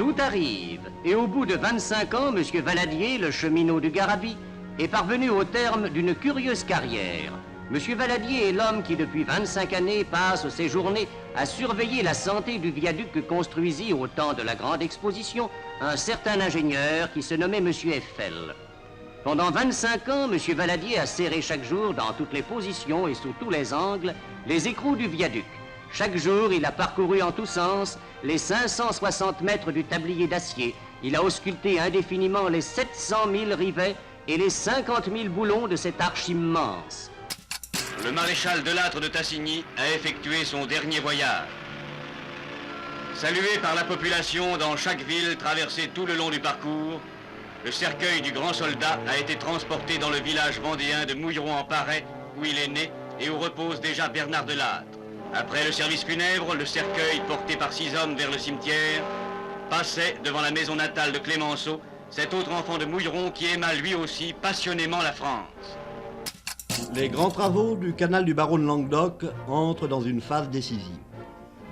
Tout arrive, et au bout de 25 ans, M. Valadier, le cheminot du Garabi, est parvenu au terme d'une curieuse carrière. M. Valadier est l'homme qui, depuis 25 années, passe ses journées à surveiller la santé du viaduc que construisit au temps de la grande exposition un certain ingénieur qui se nommait M. Eiffel. Pendant 25 ans, M. Valadier a serré chaque jour, dans toutes les positions et sous tous les angles, les écrous du viaduc. Chaque jour, il a parcouru en tous sens les 560 mètres du tablier d'acier. Il a ausculté indéfiniment les 700 000 rivets et les 50 000 boulons de cette arche immense. Le maréchal Delattre de Tassigny a effectué son dernier voyage. Salué par la population dans chaque ville traversée tout le long du parcours, le cercueil du grand soldat a été transporté dans le village vendéen de Mouilleron-en-Parais, où il est né et où repose déjà Bernard Delattre. Après le service funèbre, le cercueil, porté par 6 hommes vers le cimetière, passait devant la maison natale de Clémenceau, cet autre enfant de Mouilleron qui aima lui aussi passionnément la France. Les grands travaux du canal du Baron de Languedoc entrent dans une phase décisive.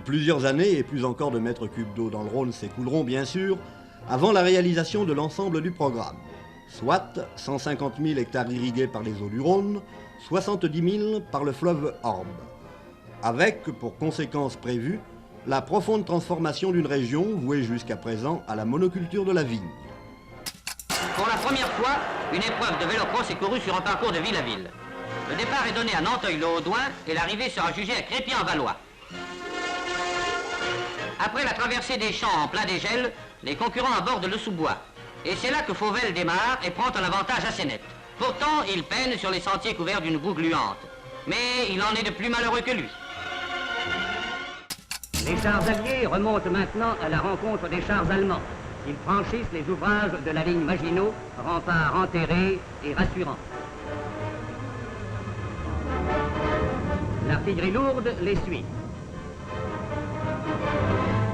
Plusieurs années et plus encore de mètres cubes d'eau dans le Rhône s'écouleront bien sûr avant la réalisation de l'ensemble du programme, soit 150 000 hectares irrigués par les eaux du Rhône, 70 000 par le fleuve Orbe, avec, pour conséquence prévue, la profonde transformation d'une région vouée jusqu'à présent à la monoculture de la vigne. Pour la première fois, une épreuve de vélo-cross est courue sur un parcours de ville à ville. Le départ est donné à Nanteuil-le-Haudouin et l'arrivée sera jugée à Crépy-en-Valois. Après la traversée des champs en plein dégel, les concurrents abordent le sous-bois. Et c'est là que Fauvel démarre et prend un avantage assez net. Pourtant, il peine sur les sentiers couverts d'une boue gluante. Mais il en est de plus malheureux que lui. Les chars alliés remontent maintenant à la rencontre des chars allemands. Ils franchissent les ouvrages de la ligne Maginot, rempart enterré et rassurant. L'artillerie lourde les suit.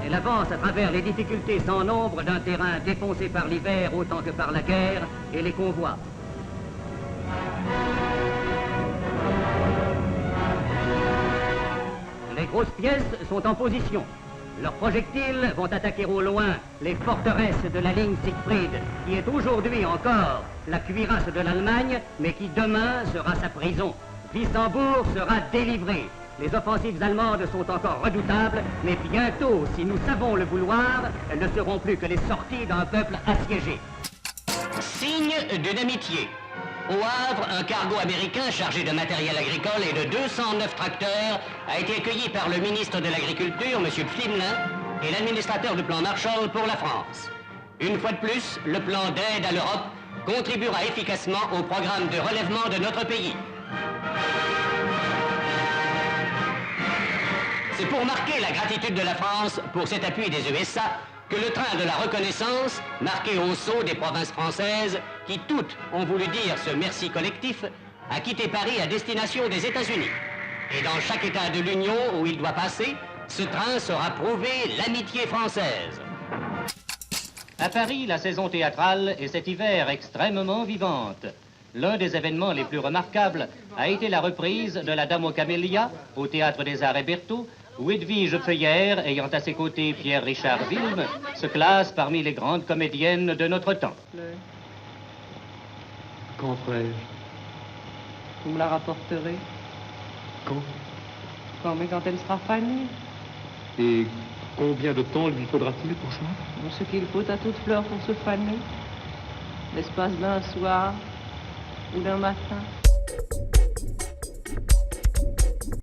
Elle avance à travers les difficultés sans nombre d'un terrain défoncé par l'hiver autant que par la guerre et les convois. Les grosses pièces sont en position. Leurs projectiles vont attaquer au loin les forteresses de la ligne Siegfried, qui est aujourd'hui encore la cuirasse de l'Allemagne, mais qui demain sera sa prison. Wissembourg sera délivré. Les offensives allemandes sont encore redoutables, mais bientôt, si nous savons le vouloir, elles ne seront plus que les sorties d'un peuple assiégé. Signe d'une amitié. Au Havre, un cargo américain chargé de matériel agricole et de 209 tracteurs a été accueilli par le ministre de l'Agriculture, M. Pflimlin, et l'administrateur du plan Marshall pour la France. Une fois de plus, le plan d'aide à l'Europe contribuera efficacement au programme de relèvement de notre pays. C'est pour marquer la gratitude de la France pour cet appui des USA que le train de la reconnaissance, marqué au sceau des provinces françaises, qui toutes ont voulu dire ce merci collectif, a quitté Paris à destination des États-Unis. Et dans chaque État de l'Union où il doit passer, ce train saura prouver l'amitié française. À Paris, la saison théâtrale est cet hiver extrêmement vivante. L'un des événements les plus remarquables a été la reprise de La Dame aux Camélias au Théâtre des Arts Hébertot, où Edwige Feuillère, ayant à ses côtés Pierre-Richard Wilm, se classe parmi les grandes comédiennes de notre temps. Quand ferai-je? Vous me la rapporterez. Quand? Mais quand elle sera fanée. Et combien de temps lui faudra-t-il pour ça? Ce qu'il faut à toute fleur pour se faner. L'espace d'un soir ou d'un matin.